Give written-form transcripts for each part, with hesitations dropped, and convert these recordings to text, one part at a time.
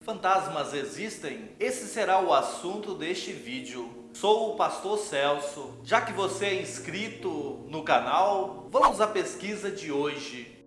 Fantasmas existem? Esse será o assunto deste vídeo. Sou o Pastor Celso. Já que você é inscrito no canal, vamos à pesquisa de hoje.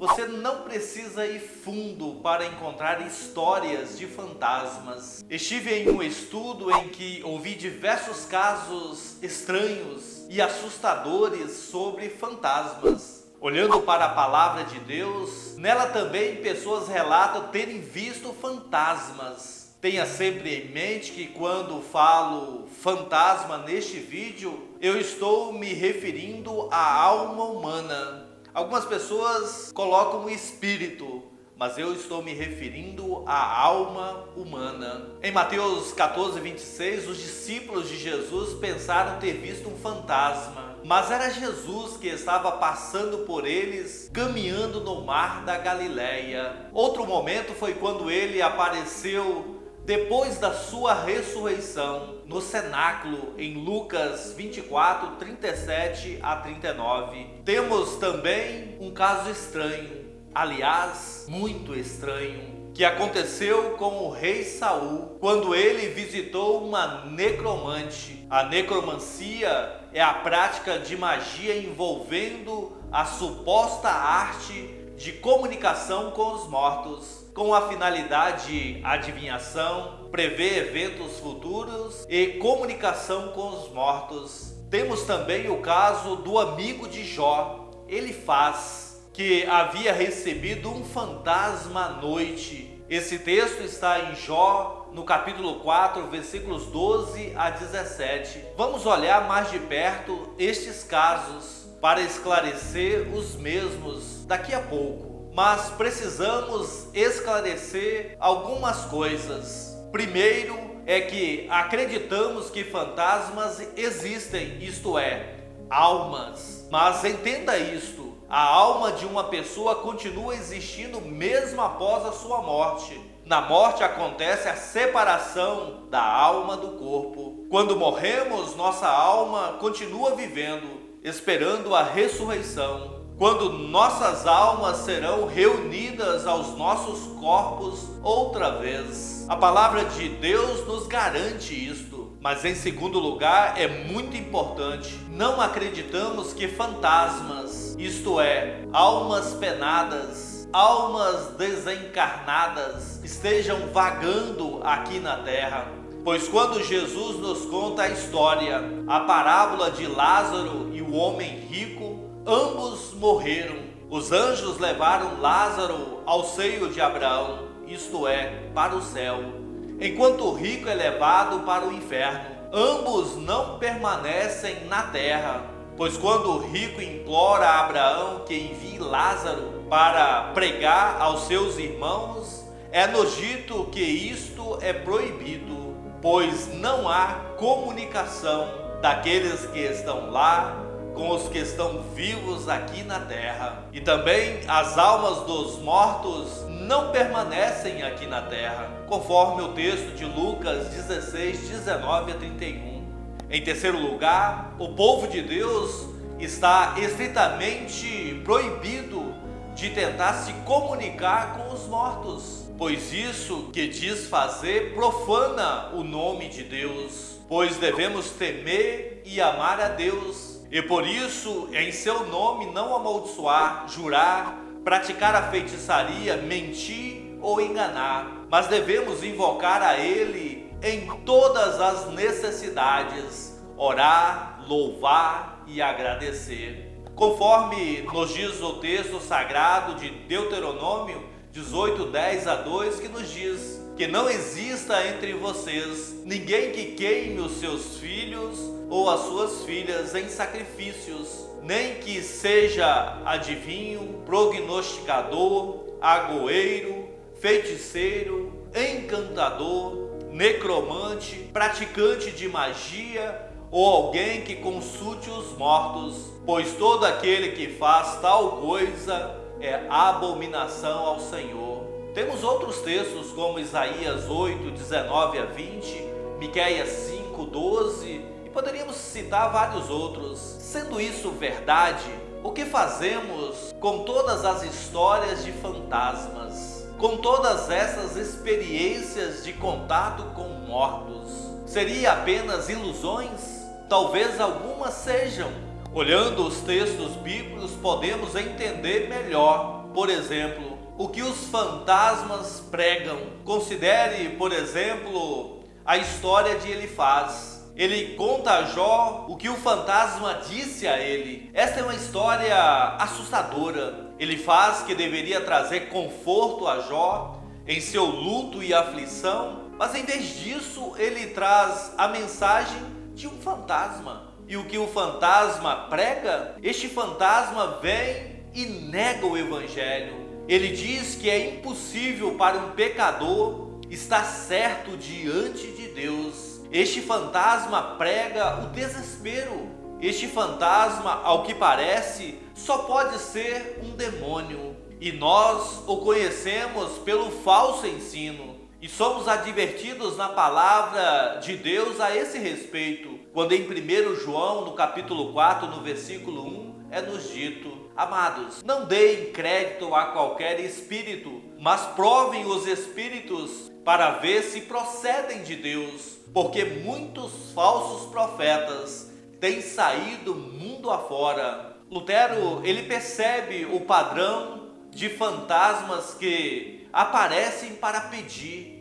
Você não precisa ir fundo para encontrar histórias de fantasmas. Estive em um estudo em que ouvi diversos casos estranhos e assustadores sobre fantasmas. Olhando para a palavra de Deus, nela também pessoas relatam terem visto fantasmas. Tenha sempre em mente que quando falo fantasma neste vídeo, eu estou me referindo à alma humana. Algumas pessoas colocam o espírito, mas eu estou me referindo à alma humana. Em Mateus 14:26, os discípulos de Jesus pensaram ter visto um fantasma, mas era Jesus que estava passando por eles, caminhando no mar da Galileia. Outro momento foi quando ele apareceu depois da sua ressurreição, no cenáculo, em Lucas 24, 37 a 39. Temos também um caso estranho, aliás, muito estranho, que aconteceu com o rei Saul, quando ele visitou uma necromante. A necromancia é a prática de magia envolvendo a suposta arte de comunicação com os mortos, com a finalidade de adivinhação, prever eventos futuros e comunicação com os mortos. Temos também o caso do amigo de Jó, Elifaz, que havia recebido um fantasma à noite. Esse texto está em Jó, no capítulo 4, versículos 12 a 17. Vamos olhar mais de perto estes casos para esclarecer os mesmos daqui a pouco. Mas precisamos esclarecer algumas coisas. Primeiro é que acreditamos que fantasmas existem, isto é, almas. Mas entenda isto, a alma de uma pessoa continua existindo mesmo após a sua morte. Na morte acontece a separação da alma do corpo. Quando morremos, nossa alma continua vivendo, esperando a ressurreição, quando nossas almas serão reunidas aos nossos corpos outra vez. A palavra de Deus nos garante isto. Mas em segundo lugar, é muito importante, não acreditamos que fantasmas, isto é, almas penadas, almas desencarnadas, estejam vagando aqui na terra. Pois quando Jesus nos conta a história, a parábola de Lázaro e o homem rico, ambos morreram. Os anjos levaram Lázaro ao seio de Abraão, isto é, para o céu, enquanto o rico é levado para o inferno. Ambos não permanecem na terra, pois quando o rico implora a Abraão que envie Lázaro para pregar aos seus irmãos, é-nos dito que isto é proibido, pois não há comunicação daqueles que estão lá com os que estão vivos aqui na terra. E também as almas dos mortos não permanecem aqui na terra, conforme o texto de Lucas 16, 19 a 31. Em terceiro lugar, o povo de Deus está estritamente proibido de tentar se comunicar com os mortos, pois isso que diz fazer profana o nome de Deus, pois devemos temer e amar a Deus, e por isso, em seu nome, não amaldiçoar, jurar, praticar a feitiçaria, mentir ou enganar, mas devemos invocar a Ele em todas as necessidades, orar, louvar e agradecer. Conforme nos diz o texto sagrado de Deuteronômio 18, 10 a 2, que nos diz que não exista entre vocês ninguém que queime os seus filhos ou as suas filhas em sacrifícios, nem que seja adivinho, prognosticador, agoeiro, feiticeiro, encantador, necromante, praticante de magia ou alguém que consulte os mortos, pois todo aquele que faz tal coisa é abominação ao Senhor. Temos outros textos como Isaías 8, 19 a 20, Miqueias 5, 12, e poderíamos citar vários outros. Sendo isso verdade, O que fazemos com todas as histórias de fantasmas? Com todas essas experiências de contato com mortos? Seria apenas ilusões? Talvez algumas sejam. Olhando os textos bíblicos, podemos entender melhor, por exemplo, o que os fantasmas pregam. Considere, por exemplo, a história de Elifaz. Ele conta a Jó o que o fantasma disse a ele. Esta é uma história assustadora. Elifaz, que deveria trazer conforto a Jó em seu luto e aflição, mas em vez disso ele traz a mensagem de um fantasma. E o que o fantasma prega? Este fantasma vem e nega o evangelho. Ele diz que é impossível para um pecador estar certo diante de Deus. Este fantasma prega o desespero. Este fantasma, ao que parece, só pode ser um demônio. E nós o conhecemos pelo falso ensino. E somos advertidos na palavra de Deus a esse respeito. Quando em 1 João, no capítulo 4, no versículo 1, é nos dito: amados, não deem crédito a qualquer espírito, mas provem os espíritos para ver se procedem de Deus, porque muitos falsos profetas têm saído mundo afora. Lutero, ele percebe o padrão de fantasmas que aparecem para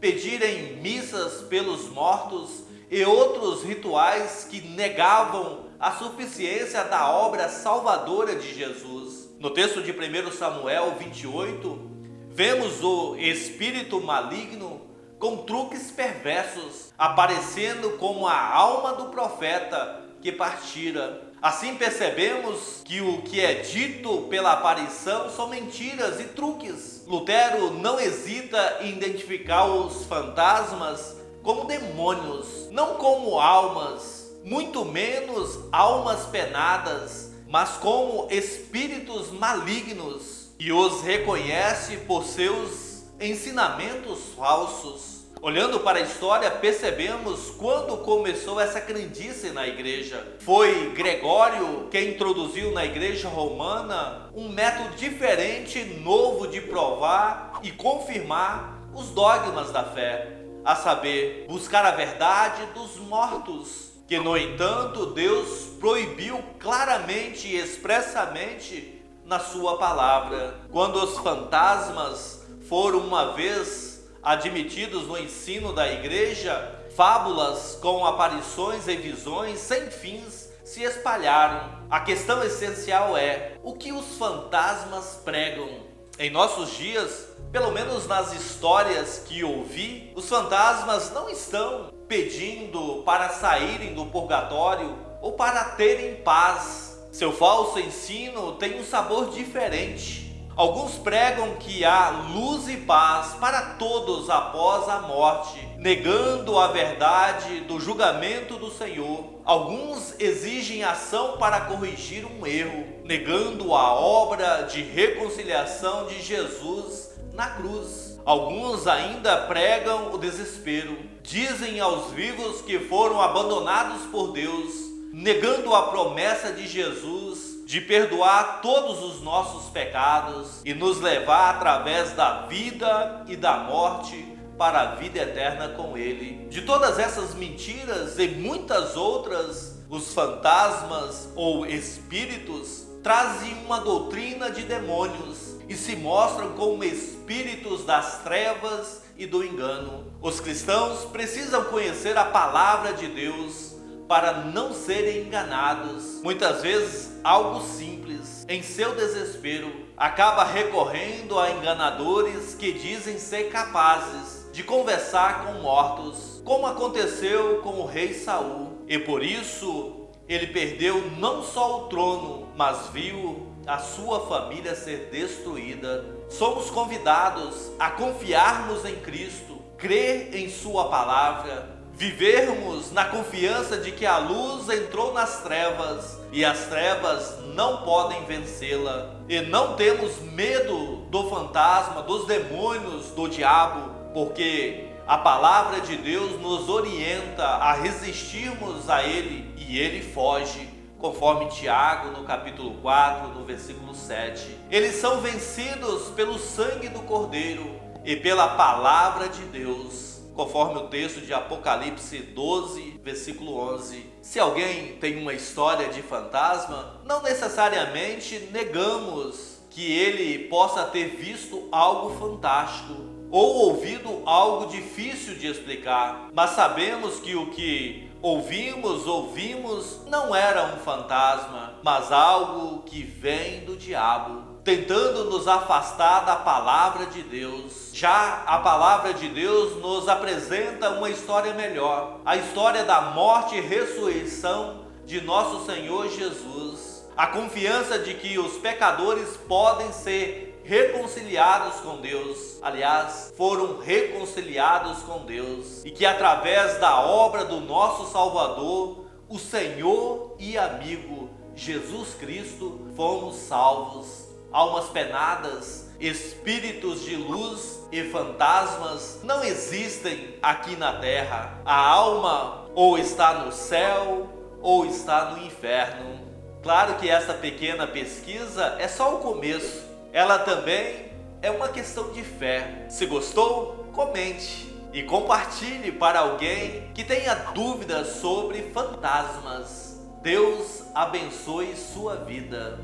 pedirem missas pelos mortos e outros rituais que negavam a suficiência da obra salvadora de Jesus. No texto de 1 Samuel 28, vemos o espírito maligno com truques perversos, aparecendo como a alma do profeta que partira. Assim percebemos que o que é dito pela aparição são mentiras e truques. Lutero não hesita em identificar os fantasmas como demônios, não como almas, muito menos almas penadas, mas como espíritos malignos, e os reconhece por seus ensinamentos falsos. Olhando para a história, percebemos quando começou essa crendice na igreja. Foi Gregório que introduziu na igreja romana um método diferente, novo de provar e confirmar os dogmas da fé, a saber, buscar a verdade dos mortos, que no entanto Deus proibiu claramente e expressamente na sua palavra. Quando os fantasmas foram uma vez admitidos no ensino da igreja, fábulas com aparições e visões sem fins se espalharam. A questão essencial é: o que os fantasmas pregam? Em nossos dias, pelo menos nas histórias que ouvi, os fantasmas não estão pedindo para saírem do purgatório ou para terem paz. Seu falso ensino tem um sabor diferente. Alguns pregam que há luz e paz para todos após a morte, negando a verdade do julgamento do Senhor. Alguns exigem ação para corrigir um erro, negando a obra de reconciliação de Jesus na cruz. Alguns ainda pregam o desespero. Dizem aos vivos que foram abandonados por Deus, negando a promessa de Jesus de perdoar todos os nossos pecados e nos levar através da vida e da morte para a vida eterna com Ele. De todas essas mentiras e muitas outras, os fantasmas ou espíritos trazem uma doutrina de demônios e se mostram como espíritos das trevas e do engano. Os cristãos precisam conhecer a palavra de Deus para não serem enganados. Muitas vezes, algo simples, em seu desespero, acaba recorrendo a enganadores que dizem ser capazes de conversar com mortos, como aconteceu com o rei Saul. E por isso, ele perdeu não só o trono, mas viu a sua família ser destruída. Somos convidados a confiarmos em Cristo, crer em sua palavra, vivermos na confiança de que a luz entrou nas trevas e as trevas não podem vencê-la. E não temos medo do fantasma, dos demônios, do diabo, porque a palavra de Deus nos orienta a resistirmos a ele e ele foge conforme Tiago no capítulo 4, no versículo 7. Eles são vencidos pelo sangue do Cordeiro e pela palavra de Deus, conforme o texto de Apocalipse 12, versículo 11. Se alguém tem uma história de fantasma, não necessariamente negamos que ele possa ter visto algo fantástico ou ouvido algo difícil de explicar, mas sabemos que o que ouvimos não era um fantasma, mas algo que vem do diabo, tentando nos afastar da palavra de Deus. Já a palavra de Deus nos apresenta uma história melhor, a história da morte e ressurreição de nosso Senhor Jesus, a confiança de que os pecadores podem ser reconciliados com Deus, aliás, foram reconciliados com Deus, e que através da obra do nosso Salvador, o Senhor e amigo Jesus Cristo, fomos salvos. Almas penadas, espíritos de luz e fantasmas não existem aqui na terra. A alma ou está no céu ou está no inferno. Claro que essa pequena pesquisa é só o começo. Ela também é uma questão de fé. Se gostou, comente e compartilhe para alguém que tenha dúvidas sobre fantasmas. Deus abençoe sua vida.